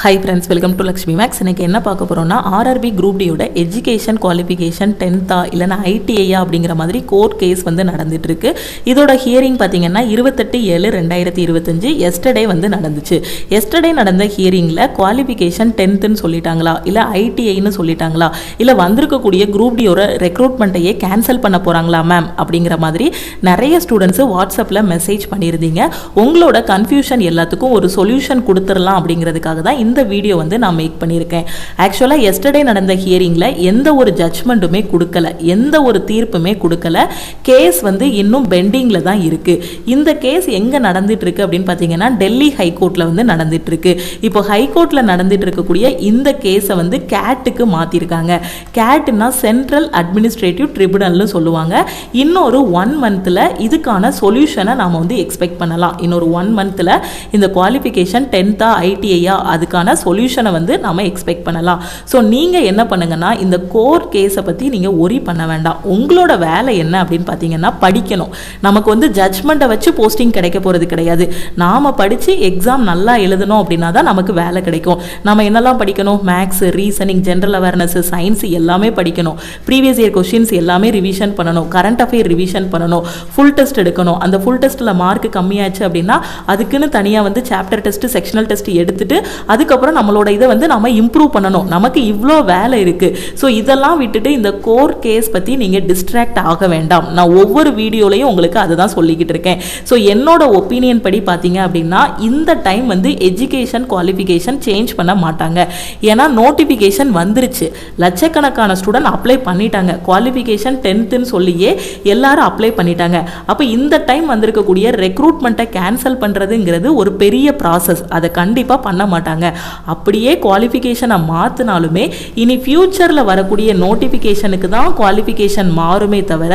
Hi friends, welcome to Lakshmi Max. இன்னைக்கு என்ன பார்க்க போறோம்னா RRB Group D யோட எஜுகேஷன் குவாலிஃபிகேஷன் 10th இல்லனா ITI அப்படிங்கற மாதிரி கோர்ட் கேஸ் வந்து நடந்துட்டு இருக்கு. இதோட ஹியரிங் பாத்தீங்கன்னா 28/7/2025 எஸ்டர்டே வந்து நடந்துச்சு. எஸ்டர்டே நடந்த ஹியரிங்ல குவாலிஃபிகேஷன் 10th ன்னு சொல்லிட்டாங்களா இல்ல ITI ன்னு சொல்லிட்டாங்களா இல்ல வந்திருக்க கூடிய Group D யோட ரெக்ரூட்மென்ட்டையே கேன்சல் பண்ண போறாங்களா மேம் அப்படிங்கற மாதிரி நிறைய ஸ்டூடண்ட்ஸ் வாட்ஸ்அப்ல மெசேஜ் பண்ணிருந்தீங்க. உங்களோட கன்ஃபியூஷன் எல்லாத்துக்கும் ஒரு சொல்யூஷன் கொடுத்துறலாம் அப்படிங்கிறதுக்காக தான் இந்த வீடியோ வந்து நான் மேக் பண்ணியிருக்கேன். ஆக்சுவலா எஸ்டர்டே நடந்த ஹியரிங்ல எந்த ஒரு ஜட்ஜ்மெண்ட்டுமே கொடுக்கல, எந்த ஒரு தீர்ப்புமே கொடுக்கல. கேஸ் வந்து இன்னும் பெண்டிங்ல தான் இருக்கு. இந்த கேஸ் எங்க நடந்துட்டு இருக்கு அப்படின்னு பாத்தீங்கன்னா டெல்லி ஹைகோர்ட்ல வந்து நடந்துட்டு இருக்கு. இப்போ ஹைகோர்ட்ல நடந்துட்டு இருக்கக்கூடிய இந்த கேஸை வந்து கேட்டுக்கு மாத்திருக்காங்க. கேட்னா சென்ட்ரல் அட்மினிஸ்ட்ரேட்டிவ் ட்ரிபியூனல்னு சொல்லுவாங்க. இன்னொரு 1 மந்த்ல இதுக்கான சொல்யூஷனை நாம வந்து எக்ஸ்பெக்ட் பண்ணலாம். இன்னொரு 1 மந்த்ல இந்த குவாலிஃபிகேஷன் 10th ITI அதுக்கான சொல்யூஷனை வந்து நாம எக்ஸ்பெக்ட் பண்ணலாம். ஸோ நீங்க என்ன பண்ணுங்கன்னா இந்த கோர் கேஸை பத்தி நீங்க ஒரி பண்ண வேண்டாம். உங்களோட வேலை என்ன அப்படின்னு பார்த்தீங்கன்னா படிக்கணும். நமக்கு வந்து ஜட்ஜ்மெண்ட்டை வச்சு போஸ்டிங் கிடைக்க போறது கிடையாது. நாம படிச்சு எக்ஸாம் நல்லா எழுதணும் அப்படின்னா தான் நமக்கு வேலை கிடைக்கும். நம்ம என்னெல்லாம் படிக்கணும்? Maths, reasoning, general awareness, science எல்லாமே படிக்கணும். ப்ரீவியஸ் இயர் கொஸ்டின்ஸ் எல்லாமே ரிவிஷன் பண்ணணும். கரண்ட் அஃபேர் ரிவிஷன் பண்ணணும். ஃபுல் டெஸ்ட் எடுக்கணும். அந்த ஃபுல் டெஸ்ட்டில் மார்க் கம்மியாச்சு அப்படின்னா அதுக்குன்னு தனியாக வந்து சாப்டர் டெஸ்ட், செக்ஷனல் டெஸ்ட் எடுத்துட்டு அதுக்கப்புறம் நம்மளோட இதை வந்து நம்ம இம்ப்ரூவ் பண்ணணும். நமக்கு இவ்வளோ வேலை இருக்கு. ஸோ இதெல்லாம் விட்டுட்டு இந்த கோர் கேஸ் பற்றி நீங்கள் டிஸ்ட்ராக்ட் ஆக வேண்டாம். நான் ஒவ்வொரு வீடியோலையும் உங்களுக்கு அதை தான் சொல்லிக்கிட்டு இருக்கேன். ஸோ என்னோட ஒப்பீனியன் படி பார்த்தீங்க அப்படின்னா இந்த டைம் வந்து எஜுகேஷன் குவாலிஃபிகேஷன் சேஞ்ச் பண்ண மாட்டாங்க. ஏன்னா நோட்டிஃபிகேஷன் வந்துருச்சு. லட்சக்கணக்கான ஸ்டூடெண்ட் அப்ளை பண்ணிட்டாங்க. குவாலிஃபிகேஷன் 10th சொல்லியே எல்லாரும் அப்ளை பண்ணிட்டாங்க. அப்போ இந்த டைம் வந்திருக்கக்கூடிய ரெக்ரூட்மெண்ட்டை கேன்சல் பண்ணுறதுங்கிறது ஒரு பெரிய ப்ராசஸ். அதை கண்டிப்பாக பண்ண மாட்டாங்க. அப்படியே குவாலிஃபிகேஷனை மாற்றினாலுமே இனி ஃபியூச்சரில் வரக்கூடிய நோட்டிஃபிகேஷனுக்கு தான் குவாலிஃபிகேஷன் மாறுமே தவிர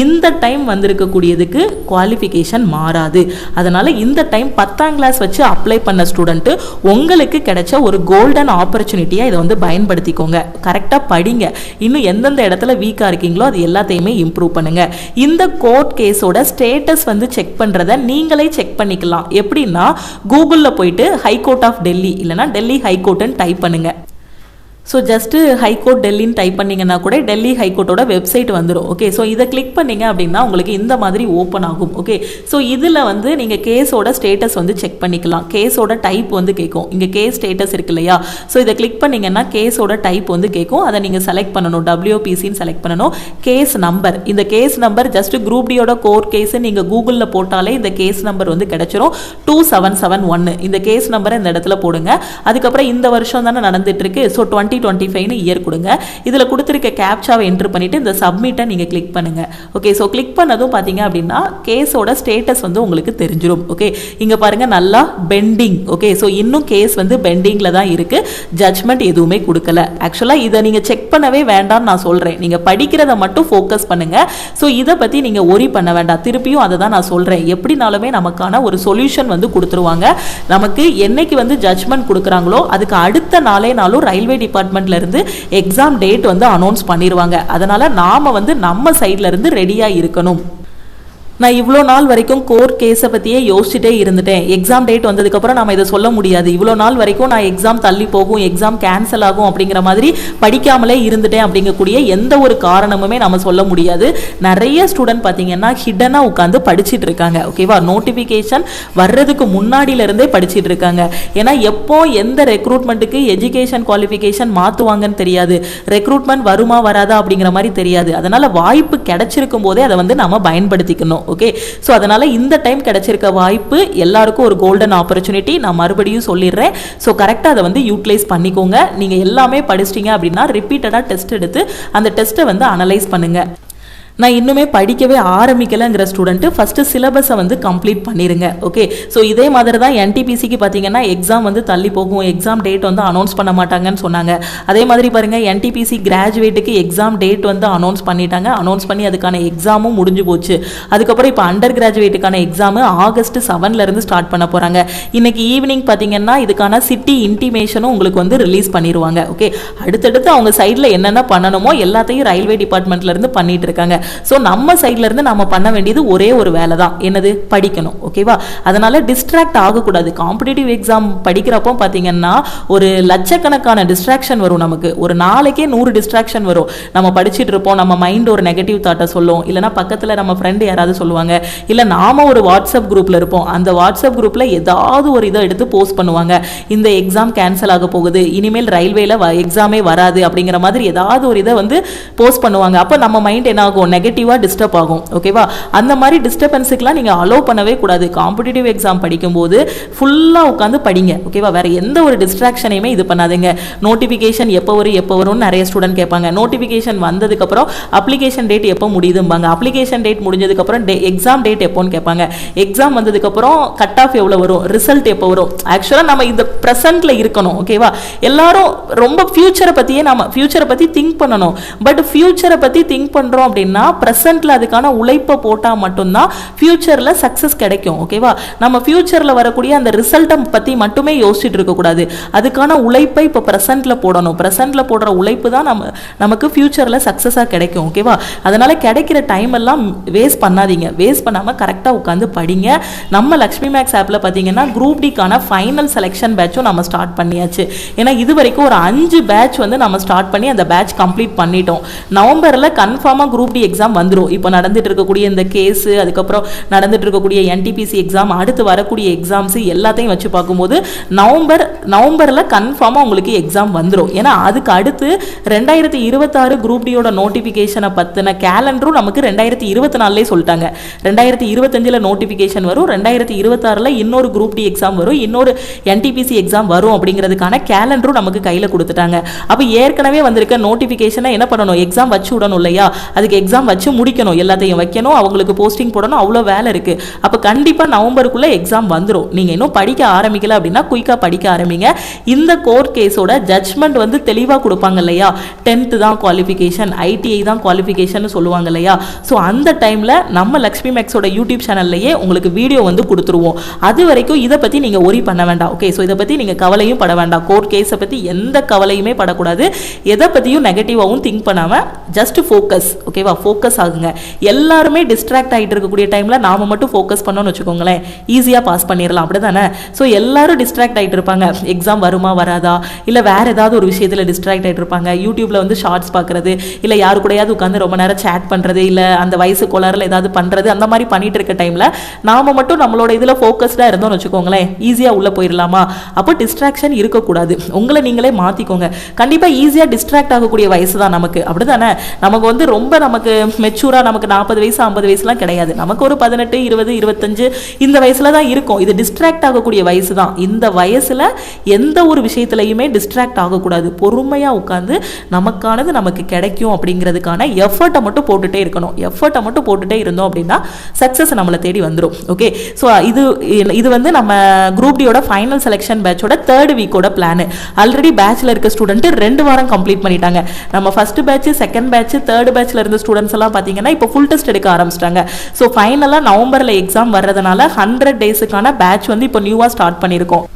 இந்த டைம் வந்திருக்கக்கூடியதுக்கு குவாலிஃபிகேஷன் மாறாது. அதனால் இந்த டைம் 10ஆம் கிளாஸ் வச்சு அப்ளை பண்ண ஸ்டூடெண்ட்டு உங்களுக்கு கிடைச்ச ஒரு கோல்டன் ஆப்பர்ச்சுனிட்டியாக இதை வந்து பயன்படுத்திக்கோங்க. கரெக்டாக படிங்க. இன்னும் எந்தெந்த இடத்துல வீக்காக இருக்கீங்களோ அது எல்லாத்தையுமே இம்ப்ரூவ் பண்ணுங்க. இந்த கோர்ட் கேஸோட ஸ்டேட்டஸ் வந்து செக் பண்ணுறதை நீங்களே செக் பண்ணிக்கலாம். எப்படின்னா கூகுளில் போயிட்டு ஹைகோர்ட் ஆஃப் டெல்லி இல்லைனா டெல்லி ஹைகோர்ட்டுன்னு டைப் பண்ணுங்க. ஸோ ஜஸ்ட்டு ஹைகோர்ட் டெல்லின்னு டைப் பண்ணிங்கன்னா கூட டெல்லி ஹைகோர்ட்டோட வெப்சைட் வந்துடும். ஓகே, ஸோ இதை கிளிக் பண்ணிங்க அப்படின்னா உங்களுக்கு இந்த மாதிரி ஓப்பன் ஆகும். ஓகே, ஸோ இதில் வந்து நீங்கள் கேஸோட ஸ்டேட்டஸ் வந்து செக் பண்ணிக்கலாம். கேஸோட டைப் வந்து கேட்கும். இங்கே கேஸ் ஸ்டேட்டஸ் இருக்கு இல்லையா? ஸோ இதை கிளிக் பண்ணிங்கன்னா கேஸோட டைப் வந்து கேட்கும். அதை நீங்கள் செலக்ட் பண்ணணும். WPCன்னு செலக்ட் பண்ணணும். கேஸ் நம்பர், இந்த கேஸ் நம்பர் ஜஸ்ட் குரூப் டியோட கோர்ட் கேஸ் நீங்கள் கூகுளில் போட்டாலே இந்த கேஸ் நம்பர் வந்து கிடைச்சிரும். 2771 இந்த கேஸ் நம்பரை இந்த இடத்துல போடுங்க. அதுக்கப்புறம் இந்த வருஷம் தானே நடந்துட்டு இருக்கு. ஸோ 2025 இயர் கொடுங்க. இதில் கொடுத்துருக்க கேப்சாவை என்ட்ரு பண்ணிட்டு இந்த சப்மிட்டை நீங்கள் கிளிக் பண்ணுங்க. ஓகே, ஸோ கிளிக் பண்ணதும் பார்த்தீங்க அப்படின்னா கேஸோட ஸ்டேட்டஸ் வந்து உங்களுக்கு தெரிஞ்சிடும். ஓகே, இங்கே பாருங்க நல்லா பெண்டிங். ஓகே, ஸோ இன்னும் கேஸ் வந்து பெண்டிங்கில் தான் இருக்கு. ஜட்ஜ்மெண்ட் எதுவுமே கொடுக்கல. ஆக்சுவலாக இதை நீங்கள் செக் பண்ணவே வேண்டாம்னு நான் சொல்கிறேன். நீங்கள் படிக்கிறத மட்டும் ஃபோக்கஸ் பண்ணுங்க. ஸோ இதை பற்றி நீங்கள் ஒரி பண்ண வேண்டாம். திருப்பியும் அதை தான் நான் சொல்கிறேன். எப்படினாலுமே நமக்கான ஒரு சொல்யூஷன் வந்து கொடுத்துருவாங்க. நமக்கு என்னைக்கு வந்து ஜட்ஜ்மெண்ட் கொடுக்குறாங்களோ அதுக்கு அடுத்த நாளே நாளும் ரயில்வே டிபார்ட்மெண்ட்ல இருந்து எக்ஸாம் டேட் வந்து அனௌன்ஸ் பண்ணிடுவாங்க. அதனால நாம வந்து நம்ம சைட்ல இருந்து ரெடியா இருக்கணும். நான் இவ்வளோ நாள் வரைக்கும் கோர்ட் கேஸை பற்றியே யோசிச்சுட்டே இருந்துட்டேன். எக்ஸாம் டேட் வந்ததுக்கப்புறம் நம்ம இதை சொல்ல முடியாது. இவ்வளோ நாள் வரைக்கும் நான் எக்ஸாம் தள்ளி போகும், எக்ஸாம் கேன்சல் ஆகும் அப்படிங்கிற மாதிரி படிக்காமலே இருந்துட்டேன் அப்படிங்கக்கூடிய எந்த ஒரு காரணமுமே நம்ம சொல்ல முடியாது. நிறைய ஸ்டூடெண்ட் பார்த்தீங்கன்னா ஹிடனாக உட்காந்து படிச்சுட்டு இருக்காங்க. ஓகேவா? நோட்டிஃபிகேஷன் வர்றதுக்கு முன்னாடியிலேருந்தே படிச்சுட்டு இருக்காங்க. ஏன்னா எப்போ எந்த ரெக்ரூட்மெண்ட்டுக்கு எஜுகேஷன் குவாலிஃபிகேஷன் மாற்றுவாங்கன்னு தெரியாது. ரெக்ரூட்மெண்ட் வருமா வராதா அப்படிங்கிற மாதிரி தெரியாது. அதனால் வாய்ப்பு கிடைச்சிருக்கும் போதே அதை வந்து நம்ம பயன்படுத்திக்கணும். ஓகே, ஸோ அதனால இந்த டைம் கிடைச்சிருக்க வாய்ப்பு எல்லாருக்கும் ஒரு கோல்டன் ஆப்பர்ச்சுனிட்டி. நான் மறுபடியும் சொல்லிடுறேன். ஸோ கரெக்டாக அதை வந்து யூட்டிலைஸ் பண்ணிக்கோங்க. நீங்கள் எல்லாமே படிச்சிட்டிங்க அப்படின்னா ரிப்பீட்டடாக டெஸ்ட் எடுத்து அந்த டெஸ்ட்டை வந்து அனலைஸ் பண்ணுங்க. நான் இன்னுமே படிக்கவே ஆரம்பிக்கலைங்கிற ஸ்டூடெண்ட்டு ஃபஸ்ட்டு சிலபஸை வந்து கம்ப்ளீட் பண்ணிடுங்க. ஓகே, ஸோ இதே மாதிரி தான் NTPCக்கு பார்த்தீங்கன்னா எக்ஸாம் வந்து தள்ளி போகும், எக்ஸாம் டேட் வந்து அனௌன்ஸ் பண்ண மாட்டாங்கன்னு சொன்னாங்க. அதே மாதிரி பாருங்கள் NTPC கிராஜுவேட்டுக்கு எக்ஸாம் டேட் வந்து அனௌன்ஸ் பண்ணிட்டாங்க. அனௌன்ஸ் பண்ணி அதுக்கான எக்ஸாமும் முடிஞ்சு போச்சு. அதுக்கப்புறம் இப்போ அண்டர் கிராஜுவேட்டுக்கான எக்ஸாமு August 7 ஸ்டார்ட் பண்ண போகிறாங்க. இன்னைக்கு ஈவினிங் பார்த்தீங்கன்னா இதுக்கான சிட்டி இன்டிமேஷனும் உங்களுக்கு வந்து ரிலீஸ் பண்ணிடுவாங்க. ஓகே, அடுத்தடுத்து அவங்க சைடில் என்னென்ன பண்ணணுமோ எல்லாத்தையும் ரயில்வே டிபார்ட்மெண்ட்லேருந்து பண்ணிட்டு இருக்காங்க. ஸோ நம்ம சைட்ல இருந்து நம்ம பண்ண வேண்டியது ஒரே ஒரு வேலை தான், என்னது? படிக்கணும். ஓகேவா? அதனால டிஸ்ட்ராக்ட் ஆகக்கூடாது. காம்படிட்டிவ் எக்ஸாம் படிக்கிறப்போ பார்த்தீங்கன்னா ஒரு லட்சக்கணக்கான டிஸ்ட்ராக்ஷன் வரும். நமக்கு ஒரு நாளைக்கே 100 டிஸ்ட்ராக்ஷன் வரும். நம்ம படிச்சுட்டு இருப்போம், நம்ம மைண்ட் ஒரு நெகட்டிவ் தாட்டை சொல்லும், இல்லைனா பக்கத்தில் நம்ம ஃப்ரெண்டு யாராவது சொல்லுவாங்க, இல்லை நாம ஒரு வாட்ஸ்அப் குரூப்ல இருப்போம், அந்த வாட்ஸ்அப் குரூப்ல ஏதாவது ஒரு இதை எடுத்து போஸ்ட் பண்ணுவாங்க, இந்த எக்ஸாம் கேன்சல் ஆக போகுது, இனிமேல் ரயில்வேல எக்ஸாமே வராது அப்படிங்கிற மாதிரி ஏதாவது ஒரு இதை வந்து போஸ்ட் பண்ணுவாங்க. அப்போ நம்ம மைண்ட் என்ன ஆகும்? நெகட்டிவா டிஸ்டர்ப் ஆகும். ஓகேவா? அந்த மாதிரி டிஸ்டர்பன்ஸுக்குலாம் நீங்க அலோவ் பண்ணவே கூடாது. காம்படிட்டிவ் எக்ஸாம் படிக்கும்போது ஃபுல்லா உட்காந்து படிங்க. ஓகேவா? வேற எந்த ஒரு டிஸ்ட்ராக்ஷனையுமே இது பண்ணாதீங்க. நோட்டிஃபிகேஷன் எப்போ வரும்னு நிறைய ஸ்டூடெண்ட் கேட்பாங்க. நோட்டிஃபிகேஷன் வந்ததுக்கு அப்புறம் அப்ளிகேஷன் டேட் எப்போ முடியுதும்பாங்க. அப்ளிகேஷன் டேட் முடிஞ்சதுக்கு அப்புறம் எக்ஸாம் டேட் எப்போன்னு கேட்பாங்க. எக்ஸாம் வந்ததுக்கு அப்புறம் கட் ஆஃப் எவ்வளவு வரும், ரிசல்ட் எப்போ வரும். ஆக்சுவலா நம்ம இந்த பிரசன்ட்ல இருக்கணும். ஓகேவா? எல்லாரும் ரொம்ப ஃபியூச்சரை பத்தி திங்க் பண்ணணும். பட் ஃபியூச்சரை பத்தி திங்க் பண்றோம் அப்படின்னா பிரசன்ட்ல அதுக்கான உழைப்பை போட்டா மட்டும்தான் ஃபியூச்சர்ல சக்சஸ் கிடைக்கும். ஓகேவா? நம்ம ஃபியூச்சர்ல வரக்கூடிய அந்த ரிசல்ட்டை பத்தி மட்டுமே யோசிச்சுட்டு இருக்க கூடாது. அதுக்கான உழைப்பை இப்போ பிரசன்ட்ல போடணும். பிரசன்ட்ல போடுற உழைப்பு தான் நமக்கு ஃபியூச்சர்ல சக்சஸா கிடைக்கும். ஓகேவா? அதனால கிடைக்கிற டைம் எல்லாம் வேஸ்ட் பண்ணாதீங்க. வேஸ்ட் பண்ணாம கரெக்டா உட்காந்து படிங்க. நம்ம லக்ஷ்மி மேக்ஸ் ஆப்ல பாத்தீங்கன்னா குரூப் டிக்கான ஃபைனல் செலெக்ஷன் பேட்சும் நம்ம ஸ்டார்ட் பண்ணியாச்சு. ஏன்னா இது வரைக்கும் ஒரு 5 பேட்ச் வந்து நம்ம ஸ்டார்ட் பண்ணி அந்த பேட்ச் கம்ப்ளீட் பண்ணிட்டோம். நவம்பர்ல கன்ஃபார்மா குரூப் டி எக்ஸாம் வந்துடும். இப்போ நடந்துட்டு இருக்கக்கூடிய இந்த கேஸ், அதுக்கப்புறம் நடந்துட்டு இருக்கக்கூடிய NTPC எக்ஸாம், அடுத்து வரக்கூடிய எக்ஸாம்ஸ் எல்லாத்தையும் வச்சு பார்க்கும்போது நவம்பர்ல கன்ஃபார்மா உங்களுக்கு எக்ஸாம் வந்துடும். ஏன்னா அதுக்கு அடுத்து 2026 குரூப் டியோட நோட்டிபிகேஷனை பத்தின கேலண்டரும் நமக்கு 2024 சொல்லிட்டாங்க. 2025 நோட்டிபிகேஷன் வரும், 2026 இன்னொரு குரூப் டி எக்ஸாம் வரும், இன்னொரு NTPC எக்ஸாம் வரும் அப்படிங்கிறதுக்கான கேலண்டரும் நமக்கு கையில கொடுத்துட்டாங்க. அப்ப ஏற்கனவே வந்திருக்க நோட்டிபிகேஷனை என்ன பண்ணணும்? எக்ஸாம் வச்சு விடணும் இல்லையா? அதுக்கு எக்ஸாம் வச்சு முடிக்கணும், எல்லாத்தையும் வைக்கணும், அவங்களுக்கு போஸ்டிங் போடணும், அவ்வளோ வேலை இருக்கு. அப்ப கண்டிப்பா நவம்பருக்குள்ள எக்ஸாம் வந்துடும். நீங்க இன்னும் படிக்க ஆரம்பிக்கல அப்படின்னா குயிக்கா படிக்க ஆரம்பிங்க. இந்த கோர்ட் கேஸோட ஜட்ஜ்மெண்ட் வந்து தெளிவா கொடுப்பாங்க இல்லையா? 10th தான் குவாலிஃபிகேஷன், ITI தான் குவாலிஃபிகேஷன் சொல்லுவாங்க இல்லையா? ஸோ அந்த டைம்ல நம்ம லக்ஷ்மி மேக்ஸோட யூடியூப் சேனல்லையே உங்களுக்கு வீடியோ வந்து கொடுத்துருவோம். அது வரைக்கும் இதை பத்தி நீங்க ஒரி பண்ண வேண்டாம். ஓகே, ஸோ இதை பத்தி நீங்க கவலையும் பட வேண்டாம். கோர்ட் கேஸை பத்தி எந்த கவலையுமே படக்கூடாது. எதை பத்தியும் நெகட்டிவாகவும் திங்க் பண்ணாம ஜஸ்ட் ஃபோக்கஸ். ஓகேவா? ஃபோக்கஸ் ஆகுங்க. எல்லாருமே டிஸ்ட்ராக்ட் ஆகிட்டு இருக்கக்கூடிய டைம்ல நாம மட்டும் ஃபோக்கஸ் பண்ணோம்னு வச்சுக்கோங்களேன், ஈஸியா பாஸ் பண்ணிடலாம். அப்படிதானே? ஸோ எல்லாரும் டிஸ்ட்ராக்ட் ஆகிட்டு இருப்பாங்க. எக்ஸாம் வருமா வராதா, இல்ல வேற ஏதாவது ஒரு விஷயத்துல டிஸ்ட்ராக்ட் ஆகிட்டு இருப்பாங்க. யூடியூப்ல வந்து ஷார்ட்ஸ் பார்க்கறது, இல்ல யாரு கூடயாவது உட்காந்து ரொம்ப நேரம் சேட் பண்றது, இல்ல அந்த வயசு கோளாறுல ஏதாவது பண்றது, அந்த மாதிரி பண்ணிட்டு இருக்க டைம்ல நாம மட்டும் நம்மளோட இதுல ஃபோக்கஸ்டா இருந்தோம்னு வச்சுக்கோங்களேன், ஈஸியா உள்ள போயிடலாமா? அப்போ டிஸ்ட்ராக்ஷன் இருக்கக்கூடாது. உங்களை நீங்களே மாத்திக்கோங்க. கண்டிப்பா ஈஸியா டிஸ்ட்ராக்ட் ஆகக்கூடிய வயசு தான் நமக்கு. அப்படிதானே? நமக்கு வந்து ரொம்ப நமக்கு மெச்சூரா நமக்கு 40 வயசு 50 வயசுலாம் கிடையாது. நமக்கு ஒரு 18 20 25 இந்த வயசுல தான் இருக்கும். இது டிஸ்ட்ராக்ட் ஆகக்கூடிய வயசு தான். இந்த வயசுல எந்த ஒரு விஷயத்திலையுமே டிஸ்ட்ராக்ட் ஆகக்கூடாது. பொறுமையா உட்காந்து நமக்கானது நமக்கு கிடைக்கும் அப்படிங்கிறதுக்கான எஃபர்ட்டை மட்டும் போட்டுட்டே இருக்கணும். எஃபர்ட்டை மட்டும் போட்டுட்டே இருந்தோம் அப்படின்னா சக்சஸ் நம்மளை தேடி வந்துடும். ஓகே, ஸோ இது வந்து நம்ம குரூப் டியோட ஃபைனல் செலெக்ஷன் பேட்சோட 3rd வீக்கோட பிளான். ஆல்ரெடி பேட்ச்ல இருக்க ஸ்டூடெண்ட் 2 வாரம் கம்ப்ளீட் பண்ணிட்டாங்க. நம்ம first batch, second batch, 3rd பேட்ச்ல இருந்த ஸ்டூடெண்ட்ஸ் எல்லாம் பாத்தீங்கன்னா இப்போ ஃபுல் டெஸ்ட் எடுக்க ஆரம்பிச்சிட்டாங்க. ஸோ ஃபைனலா நவம்பர்ல எக்ஸாம் வர்றதுனால 100 டேஸுக்கான பேட்ச் வந்து இப்போ நியூவா ஸ்டார்ட் பண்ணியிருக்கோம்.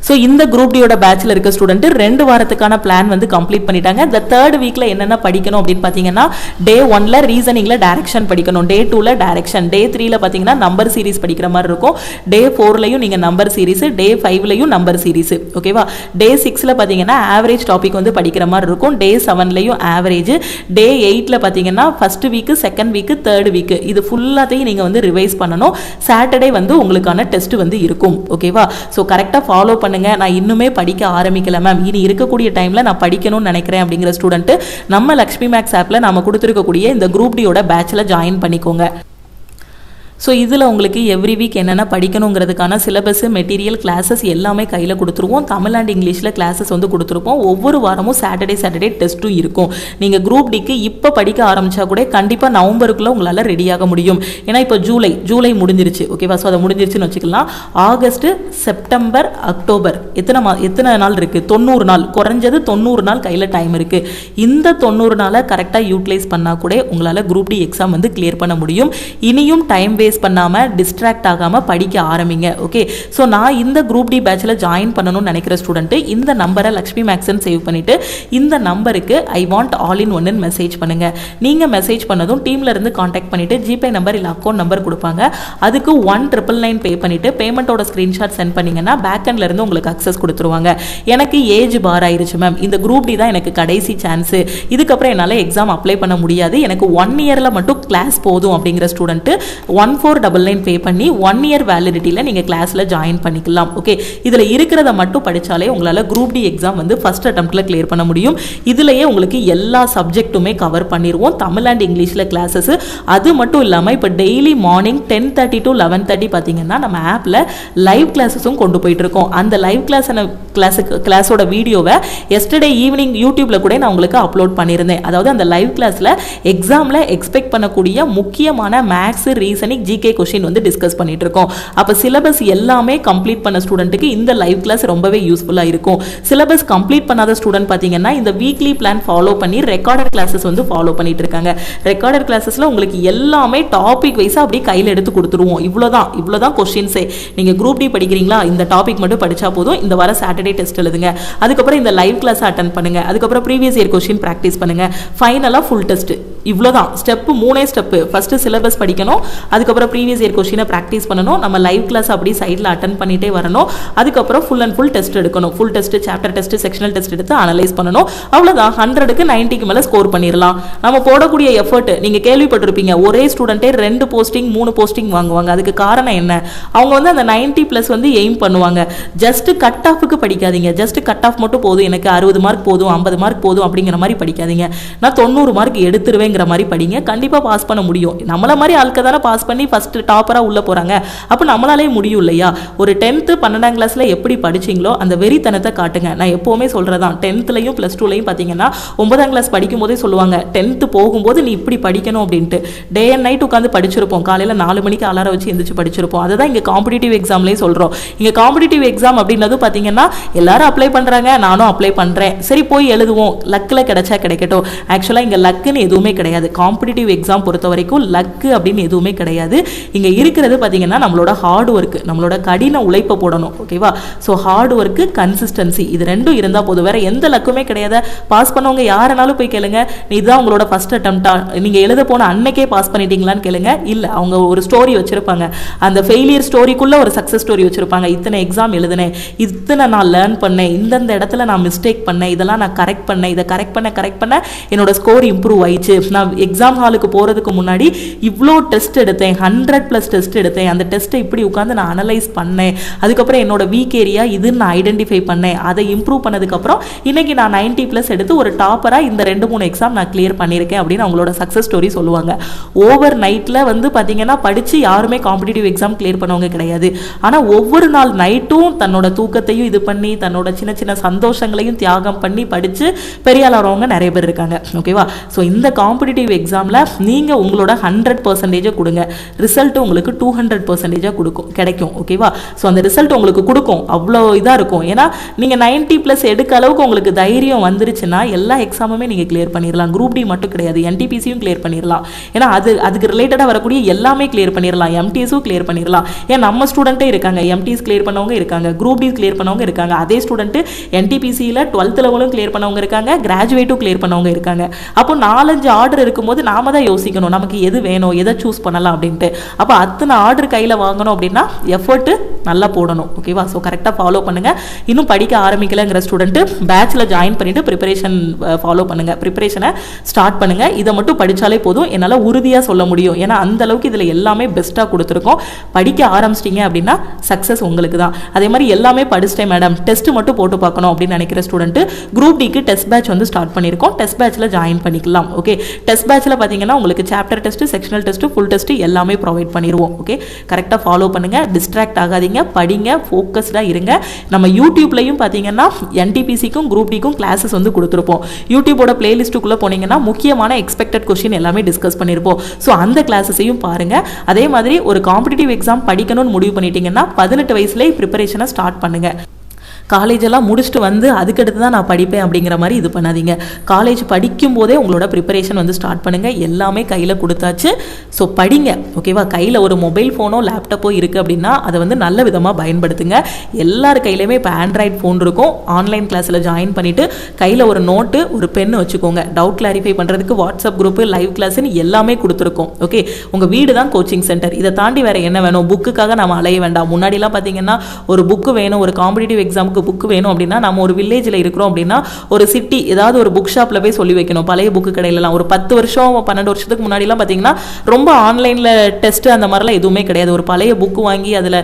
ஸோ இந்த குரூப் டியோட பேட்ச்ல இருக்க ஸ்டூடெண்ட் 2 வாரத்துக்கான பிளான் வந்து கம்ப்ளீட் பண்ணிட்டாங்க. இந்த 3rd வீக்ல என்னென்ன படிக்கணும் அப்படின்னு பார்த்தீங்கன்னா, டே 1ல ரீசனிங்ல டைரக்ஷன் படிக்கணும், டே 2ல டைரக்ஷன், டே 3ல பார்த்தீங்கன்னா நம்பர் சீரிஸ் படிக்கிற மாதிரி இருக்கும், டே 4லயும் நீங்க நம்பர் சீரிஸ், டே 5லயும் நம்பர் சீரிஸ். ஓகேவா? டே 6ல பார்த்தீங்கன்னா ஆவரேஜ் டாபிக் வந்து படிக்கிற மாதிரி இருக்கும், டே 7லயும் ஆவரேஜ், டே 8ல பார்த்தீங்கன்னா first week, second week, 3rd week இது ஃபுல்லாத்தையும் நீங்க வந்து ரிவைஸ் பண்ணணும். சாட்டர்டே வந்து உங்களுக்கான டெஸ்ட் வந்து இருக்கும். ஓகேவா? ஸோ கரெக்டாக ஃபாலோ பண்ணுங்க. நான் இன்னுமே படிக்க ஆரம்பிக்கல மேம், இனி இருக்கக்கூடிய டைம்ல நான் படிக்கணும்னு நினைக்கிறேன் அப்படிங்கிற ஸ்டூடெண்ட் நம்ம லக்ஷ்மி மேக்ஸ் ஆப்ல நம்ம கொடுத்துருக்கக்கூடிய இந்த குரூப் டியோட பேட்ச்ல ஜாயின் பண்ணிக்கோங்க. ஸோ இதில் உங்களுக்கு எவ்ரி வீக் என்னென்ன படிக்கணுங்கிறதுக்கான சிலபஸ், மெட்டீரியல், கிளாஸஸ் எல்லாமே கையில் கொடுத்துருவோம். தமிழ் அண்ட் இங்கிலீஷில் கிளாஸஸ் வந்து கொடுத்துருப்போம். ஒவ்வொரு வாரமும் சாட்டர்டே டெஸ்ட்டும் இருக்கும். நீங்கள் குரூப் டிக்கு இப்போ படிக்க ஆரம்பித்தா கூட கண்டிப்பாக நவம்பருக்குள்ளே உங்களால் ரெடியாக முடியும். ஏன்னா இப்போ ஜூலை முடிஞ்சிருச்சு. ஓகேவா? ஸோ அதை முடிஞ்சிருச்சுன்னு வச்சுக்கலாம். ஆகஸ்ட், செப்டம்பர், அக்டோபர் எத்தனை நாள் இருக்குது? 90 நாள். குறைஞ்சது 90 நாள் கையில் டைம் இருக்குது. இந்த 90 நாளை கரெக்டாக யூட்டிலைஸ் பண்ணால் கூட உங்களால் குரூப் டி எக்ஸாம் வந்து கிளியர் பண்ண முடியும். இனியும் டைம் வேஸ்ட் பண்ணாமல் டிஸ்ட்ராக்ட் ஆகாமல் படிக்க ஆரம்பிங்க. ஓகே, ஸோ நான் இந்த குரூப் டி பேட்சில் ஜாயின் பண்ணணும்னு நினைக்கிற ஸ்டூடெண்ட்டு இந்த நம்பரை லக்ஷ்மி மேக்ஸ்ன்னு சேவ் பண்ணிவிட்டு இந்த நம்பருக்கு ஐ வாண்ட் ஆல் இன் ஒன்னு மெசேஜ் பண்ணுங்கள். நீங்கள் மெசேஜ் பண்ணதும் டீமில் இருந்து காண்டாக்ட் பண்ணிவிட்டு ஜிபே நம்பர் இல்லை அக்கௌண்ட் நம்பர் கொடுப்பாங்க. அதுக்கு 1999 பே பண்ணிவிட்டு பேமெண்ட்டோட ஸ்க்ரீன்ஷாட் சென்ட் பண்ணிங்கன்னா பேக்கெண்டில் இருந்து உங்களுக்கு அக்சஸ் கொடுத்துருவாங்க. எனக்கு ஏஜ் பார் ஆயிருச்சு மேம், இந்த குரூப் டி தான் எனக்கு கடைசி சான்ஸு, இதுக்கப்புறம் என்னால் எக்ஸாம் அப்ளை பண்ண முடியாது, எனக்கு 1 இயரில் மட்டும் கிளாஸ் போதும் அப்படிங்கிற ஸ்டூடெண்ட்டு 1499 பே பண்ணி 1 இயர் வேலிடிட்டியில் நீங்கள் கிளாஸில் ஜாயின் பண்ணிக்கலாம். ஓகே, இதில் இருக்கிறத மட்டும் படித்தாலே உங்களால் குரூப் டி எக்ஸாம் வந்து ஃபர்ஸ்ட் அட்டம்ப்டில் கிளியர் பண்ண முடியும். இதுலேயே உங்களுக்கு எல்லா சப்ஜெக்ட்டுமே கவர் பண்ணிடுவோம், தமிழ் அண்ட் இங்கிலீஷில் கிளாஸஸ். அது மட்டும் இல்லாமல் இப்போ டெய்லி மார்னிங் 10:30 to 11:30 பார்த்தீங்கன்னா நம்ம ஆப்பில் லைவ் கிளாஸஸும் கொண்டு போயிட்டு இருக்கோம். அந்த லைவ் கிளாஸோட வீடியோவை எஸ்டர்டே ஈவினிங் யூடியூப்பில் கூட நான் உங்களுக்கு அப்லோட் பண்ணியிருந்தேன். அதாவது அந்த லைவ் கிளாஸில் எக்ஸாமில் எக்ஸ்பெக்ட் பண்ணக்கூடிய முக்கியமான மேக்ஸ், ரீசனிங், ஜிகே கொஸ்டின் வந்து டிஸ்கஸ் பண்ணிட்டு இருக்கோம். அப்போ சிலபஸ் எல்லாமே கம்ப்ளீட் பண்ண ஸ்டூடெண்ட்டுக்கு இந்த லைவ் கிளாஸ் ரொம்பவே யூஸ்ஃபுல்லாக இருக்கும். சிலபஸ் கம்ப்ளீட் பண்ணாத ஸ்டூடெண்ட் பார்த்தீங்கன்னா இந்த வீக்லி பிளான் ஃபாலோ பண்ணி ரெக்கார்டட் கிளாஸஸ் வந்து ஃபாலோ பண்ணிட்டு இருக்காங்க. ரெக்கார்டட் கிளாஸஸில் உங்களுக்கு எல்லாமே டாபிக் வைஸாக அப்படியே கையில் எடுத்து கொடுத்துருவோம். இவ்வளோதான் கொஸ்டின்ஸே. நீங்கள் குரூப் டி படிக்கிறீங்களா, இந்த டாபிக் மட்டும் படித்தா போதும், இந்த வர சாட்டர்டே டெஸ்ட் எழுதுங்க, அதுக்கப்புறம் இந்த லைவ் கிளாஸ் அட்டன் பண்ணுங்க, அதுக்கப்புறம் ப்ரீவியஸ் இயர் கொஸ்டின் ப்ராக்டிஸ் பண்ணுங்க, ஃபைனலாக ஃபுல் டெஸ்ட். இவ்வளோதான் ஸ்டெப்பு, 3 ஸ்டெப்பு. ஃபஸ்ட்டு சிலபஸ் படிக்கணும், அதுக்கப்புறம் ப்ரீவியஸ் இயர் கொஸ்டினை ப்ராக்டிஸ் பண்ணணும், நம்ம லைவ் கிளாஸ் அப்படி சைடில் அட்டன் பண்ணிகிட்டே வரணும், அதுக்கப்புறம் ஃபுல் அண்ட் ஃபுல் டெஸ்ட் எடுக்கணும். Full test, chapter test, sectional test எடுத்து அனலைஸ் பண்ணணும். அவ்வளோதான், 100க்கு 90க்கு மேலே ஸ்கோர் பண்ணிடலாம். நம்ம போடக்கூடிய எஃபர்ட் நீங்கள் கேள்விப்பட்டிருப்பீங்க, ஒரே ஸ்டூடெண்ட்டே 2 போஸ்டிங் 3 போஸ்டிங் வாங்குவாங்க. அதுக்கு காரணம் என்ன? அவங்க வந்து அந்த 90+ வந்து எய்ம் பண்ணுவாங்க. ஜஸ்ட் கட் ஆஃபுக்கு படிக்காதீங்க. ஜஸ்ட் கட் ஆஃப் மட்டும் போதும், எனக்கு 60 மார்க் போதும், 50 மார்க் போதும் அப்படிங்கிற மாதிரி படிக்காதீங்க. நான் 90 மார்க் எடுத்துருவேங்கிற மாதிரி படிங்க. கண்டிப்பாக பாஸ் பண்ண முடியும். நம்மள மாதிரி ஆட்கள் தானே பாஸ் பண்ணி ஃபர்ஸ்ட் டாப்பராக உள்ள போகிறாங்க. அப்போ நம்மளாலே முடியும் இல்லையா? ஒரு 10th 12ஆம் கிளாஸில் எப்படி படிச்சிங்களோ அந்த வெறித்தனத்தை காட்டுங்க. நான் எப்போவுமே சொல்கிறதான், 10thலையும் +2லையும் பார்த்தீங்கன்னா 9ஆம் கிளாஸ் படிக்கும் போதே சொல்லுவாங்க, 10th போகும்போது நீ இப்படி படிக்கணும் அப்படின்ட்டு. டே அண்ட் நைட் உட்காந்து படிச்சிருப்போம். காலையில் 4 மணிக்கு அலாரம் வச்சு எந்திரிச்சு படிச்சிருப்போம். அதை தான் இங்கே காம்படிட்டிவ் எக்ஸாம்லேயும் சொல்கிறோம். இங்கே காம்படிட்டிவ் எக்ஸாம் அப்படின்னது பார்த்தீங்கன்னா எல்லாரும் அப்ளை பண்ணுறாங்க, நானும் அப்ளை பண்ணுறேன், சரி போய் எழுதுவோம், லக்கில் கிடைச்சா கிடைக்கட்டும். ஆக்சுவலாக இங்கே லக்குன்னு எதுவுமே கிடையாது. காம்படிட்டிவ் எக்ஸாம் பொறுத்த வரைக்கும் லக்கு அப்படின்னு எதுவுமே கிடையாது. இங்கே இருக்கிறது பார்த்தீங்கன்னா நம்மளோட ஹார்ட் ஒர்க், நம்மளோட கடின உழைப்பை போடணும். ஓகேவா? ஸோ ஹார்ட் ஒர்க்கு, கன்சிஸ்டன்சி, இது ரெண்டும் இருந்தால் போதும். வேற எந்த லக்குமே கிடையாது. பாஸ் பண்ணவங்க யாருனாலும் போய் கேளுங்க, இதுதான் உங்களோட ஃபர்ஸ்ட் அட்டம்ப்டா, நீங்கள் எழுத போன அன்னைக்கே பாஸ் பண்ணிட்டீங்களான்னு கேளுங்க. இல்லை, அவங்க ஒரு ஸ்டோரி வச்சிருப்பாங்க. அந்த ஃபெயிலியர் ஸ்டோரிக்குள்ள ஒரு சக்ஸஸ் ஸ்டோரி வச்சிருப்பாங்க. இத்தனை எக்ஸாம் எழுதினேன், இத்தனை நான் லேர்ன் பண்ணேன், இந்தந்த இடத்துல நான் மிஸ்டேக் பண்ணேன், இதெல்லாம் நான் கரெக்ட் பண்ணேன், இதை கரெக்ட் பண்ண என்னோட ஸ்கோர் இம்ப்ரூவ் ஆயிடுச்சு. நான் எக்ஸாம் ஹாலுக்கு போகிறதுக்கு முன்னாடி இவ்வளோ டெஸ்ட் எடுத்தேன், 100+ டெஸ்ட் எடுத்தேன், அந்த டெஸ்ட்டை இப்படி உட்காந்து நான் அனலைஸ் பண்ணேன், அதுக்கப்புறம் என்னோட வீக் ஏரியா இதுன்னு நான் ஐடென்டிஃபை பண்ணேன், அதை இம்ப்ரூவ் பண்ணதுக்கப்புறம் இன்னைக்கு நான் 90+ எடுத்து ஒரு டாப்பராக இந்த 2-3 எக்ஸாம் நான் கிளியர் பண்ணியிருக்கேன் அப்படின்னு அவங்களோட சக்ஸஸ் ஸ்டோரி சொல்லுவாங்க. ஓவர் நைட்டில் வந்து பார்த்தீங்கன்னா படித்து யாருமே காம்படிட்டிவ் எக்ஸாம் கிளியர் பண்ணவங்க கிடையாது. ஆனால் ஒவ்வொரு நாள் நைட்டும் தன்னோட தூக்கத்தையும் இது பண்ணி தன்னோட சின்ன சின்ன சந்தோஷங்களையும் தியாகம் பண்ணி படித்து பெரிய ஆளாகிறவங்க நிறைய பேர் இருக்காங்க. ஓகேவா? ஸோ இந்த காம்படிட்டிவ் எக்ஸாமில் நீங்கள் உங்களோட 100% கொடுங்க, ரிசல்ட் உங்களுக்கு 200% கிடைக்கும். ஓகேவா? ஸோ அந்த ரிசல்ட் உங்களுக்கு கொடுக்கும், அவ்வளோ இதாக இருக்கும். ஏன்னா நீங்கள் 90+ எடுக்க அளவுக்கு உங்களுக்கு தைரியம் வந்துருச்சுன்னா எல்லா எக்ஸாமுமே நீங்கள் கிளியர் பண்ணிடலாம். குரூப் டி மட்டும் கிடையாது, என்டிபிசியும் கிளியர் பண்ணிடலாம். ஏன்னா அதுக்கு ரிலேட்டடாக வரக்கூடிய எல்லாமே கிளியர் பண்ணிடலாம். எம்டிஎஸும் கிளியர் பண்ணிடலாம். ஏன் நம்ம ஸ்டூடெண்ட்டே இருக்காங்க, எம்டிஎஸ் கிளியர் பண்ணவங்க இருக்காங்க, குரூப் டி கிளியர் பண்ணவங்க இருக்காங்க. அதே ஸ்டூடெண்ட்டு என்டிபிசியில் 12th லெவலும் கிளியர் பண்ணவங்க இருக்காங்க, கிராஜுவேட்டும் கிளியர் பண்ணவங்க இருக்காங்க. அப்போ 4-5 ஆர்டர் இருக்கும்போது நாம தான் யோசிக்கணும், நமக்கு எது வேணும், எதை சூஸ் பண்ணலாம் அப்படின்ட்டு. அப்போ அத்தனை ஆர்டர் கையில் வாங்கணும் அப்படின்னா எஃபர்ட்டு நல்லா போடணும். ஓகேவா? ஸோ கரெக்டாக ஃபாலோ பண்ணுங்கள். இன்னும் படிக்க ஆரம்பிக்கலைங்கிற ஸ்டூடெண்ட்டு பேட்சில் ஜாயின் பண்ணிவிட்டு ப்ரிப்பரேஷன் ஃபாலோ பண்ணுங்கள், ப்ரிப்பரேஷனை ஸ்டார்ட் பண்ணுங்கள். இதை மட்டும் படித்தாலே போதும், என்னால் உறுதியாக சொல்ல முடியும். ஏன்னா அந்த அளவுக்கு இதில் எல்லாமே பெஸ்ட்டாக கொடுத்துருக்கோம். படிக்க ஆரம்பிச்சிட்டிங்க அப்படின்னா சக்ஸஸ் உங்களுக்கு தான். அதே மாதிரி எல்லாமே படிச்சிட்டேன் மேடம், டெஸ்ட் மட்டும் போட்டு பார்க்கணும் அப்படின்னு நினைக்கிற ஸ்டூடெண்ட்டு குரூப் டிக்கு டெஸ்ட் பேட்ச் வந்து ஸ்டார்ட் பண்ணியிருக்கோம். டெஸ்ட் பேட்சில் ஜாயின் பண்ணிக்கலாம். ஓகே, டெஸ்ட் பேட்சில் பார்த்தீங்கன்னா உங்களுக்கு chapter test, sectional test, full test எல்லாமே ப்ரொவைட் பண்ணிடுவோம். ஓகே, கரெக்டாக ஃபாலோ பண்ணுங்கள், டிஸ்ட்ராக்ட் ஆகாதீங்க, படிங்க, ஃபோக்கஸ்டாக இருங்க. நம்ம யூடியூப்லையும் பார்த்தீங்கன்னா என்டிபிசிக்கும் குரூப் டிக்கும் கிளாஸஸ் வந்து கொடுத்துருப்போம். யூடியூபோட பிளேலிஸ்ட்டுக்குள்ளே போனீங்கன்னா முக்கியமான எக்ஸ்பெக்டட் கொஸ்டின் எல்லாமே டிஸ்கஸ் பண்ணியிருப்போம். ஸோ அந்த கிளாஸஸையும் பாருங்கள். அதே மாதிரி ஒரு காம்படிட்டிவ் எக்ஸாம் படிக்கணும்னு முடிவு பண்ணிட்டீங்கன்னா 18 வயசுலேயே ப்ரிப்பரேஷனை ஸ்டார்ட் பண்ணுங்கள். காலேஜ் எல்லாம் முடிச்சுட்டு வந்து அதுக்கடுத்து தான் நான் படிப்பேன் அப்படிங்கிற மாதிரி இது பண்ணாதீங்க. காலேஜ் படிக்கும் போதே உங்களோட ப்ரிப்பரேஷன் வந்து ஸ்டார்ட் பண்ணுங்கள். எல்லாமே கையில் கொடுத்தாச்சு. ஸோ படிங்க, ஓகேவா? கையில் ஒரு மொபைல் ஃபோனோ லேப்டாப்போ இருக்குது அப்படின்னா அதை வந்து நல்ல விதமாக பயன்படுத்துங்க. எல்லார் கையிலையுமே இப்போ ஆண்ட்ராய்ட் ஃபோன் இருக்கும். ஆன்லைன் கிளாஸில் ஜாயின் பண்ணிவிட்டு கையில் ஒரு நோட்டு ஒரு பென் வச்சுக்கோங்க. டவுட் கிளாரிஃபை பண்ணுறதுக்கு வாட்ஸ்அப் குரூப்பு, லைவ் கிளாஸ்ன்னு எல்லாமே கொடுத்துருக்கோம். ஓகே, உங்கள் வீடு தான் கோச்சிங் சென்டர். இதை தாண்டி வேறு என்ன வேணும்? புக்குக்காக நம்ம அலைய வேண்டாம். முன்னாடிலாம் பார்த்தீங்கன்னா ஒரு புக்கு வேணும், ஒரு காம்படிட்டிவ் எக்ஸாமுக்கு புக்கு வேணும் அப்படின்னா நம்ம ஒரு வில்லேஜில் இருக்கிறோம் அப்படின்னா ஒரு சிட்டி ஏதாவது ஒரு புக் ஷாப்பில் போய் சொல்லி வைக்கணும். பழைய புக்கு கடையிலலாம் ஒரு 10 வருஷம் 12 வருஷத்துக்கு முன்னாடிலாம் பார்த்தீங்கன்னா ரொம்ப ஆன்லைனில் டெஸ்ட்டு அந்த மாதிரிலாம் எதுவுமே கிடையாது. ஒரு பழைய புக்கு வாங்கி அதில்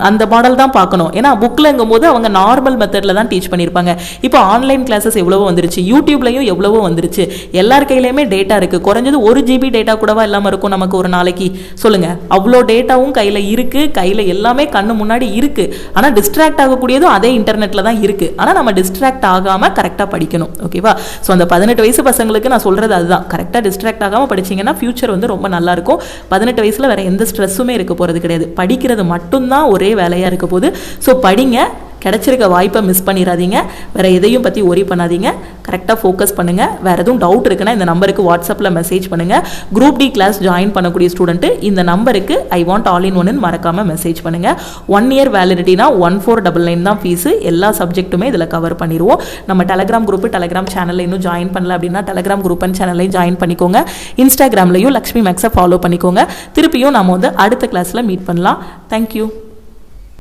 அந்த மாடல் தான் பார்க்கணும். ஏன்னா புக்கில்ங்கும் போது அவங்க நார்மல் மெத்தடில் தான் டீச் பண்ணியிருப்பாங்க. இப்போ ஆன்லைன் கிளாஸஸ் எவ்வளவோ வந்துருச்சு, யூடியூப்லையும் எவ்வளவோ வந்துருச்சு. எல்லார் கையிலையுமே டேட்டா இருக்குது. குறைஞ்சது 1 GB டேட்டா கூடவா இல்லாமல் இருக்கும் நமக்கு ஒரு நாளைக்கு? சொல்லுங்கள். அவ்வளோ டேட்டாவும் கையில் இருக்குது. கையில் எல்லாமே கண்ணு முன்னாடி இருக்குது. ஆனால் டிஸ்ட்ராக்ட் ஆகக்கூடியதும் அதே இன்டர்நெட்டில் தான் இருக்குது. ஆனால் நம்ம டிஸ்ட்ராக்ட் ஆகாமல் கரெக்டாக படிக்கணும். ஓகேவா? ஸோ அந்த 18 வயசு பசங்களுக்கு நான் சொல்கிறது அதுதான். கரெக்டாக டிஸ்ட்ராக்ட் ஆகாமல் படிச்சிங்கன்னா ஃபியூச்சர் வந்து ரொம்ப நல்லாயிருக்கும். 18 வயசில் வேறு எந்த ஸ்ட்ரெஸ்ஸுமே இருக்க போகிறது கிடையாது. படிக்கிறது மட்டும்தான் ஒரே வேலையாக இருக்க போகுது. ஸோ படிங்க. கிடைச்சிருக்க வாய்ப்பை மிஸ் பண்ணிடாதீங்க. வேறு எதையும் பற்றி ஒரி பண்ணாதீங்க. கரெக்டாக ஃபோக்கஸ் பண்ணுங்கள். வேறு எதுவும் டவுட் இருக்குன்னா இந்த நம்பருக்கு வாட்ஸ்அப்பில் மெசேஜ் பண்ணுங்கள். குரூப் டி கிளாஸ் ஜாயின் பண்ணக்கூடிய ஸ்டூடெண்ட்டு இந்த நம்பருக்கு ஐ வாண்ட் ஆல் இன் ஒன்னு மறக்காமல் மெசேஜ் பண்ணுங்கள். 1 year வேலிடிட்டினா 1499 தான் ஃபீஸு. எல்லா சப்ஜெக்ட்டுமே இதில் கவர் பண்ணிடுவோம். நம்ம டெலகிராம் குரூப்பு, டெலகிராம் சேனலில் இன்னும் ஜாயின் பண்ணல அப்படின்னா டெலகிராம் குரூப் அண்ட் சேனல்லையும் ஜாயின் பண்ணிக்கோங்க. இன்ஸ்டாகிராம்லையும் லக்ஷ்மி மேக்ஸை ஃபாலோ பண்ணிக்கோங்க. திருப்பியும் நம்ம வந்து அடுத்த கிளாஸில் மீட் பண்ணலாம். தேங்க்யூ.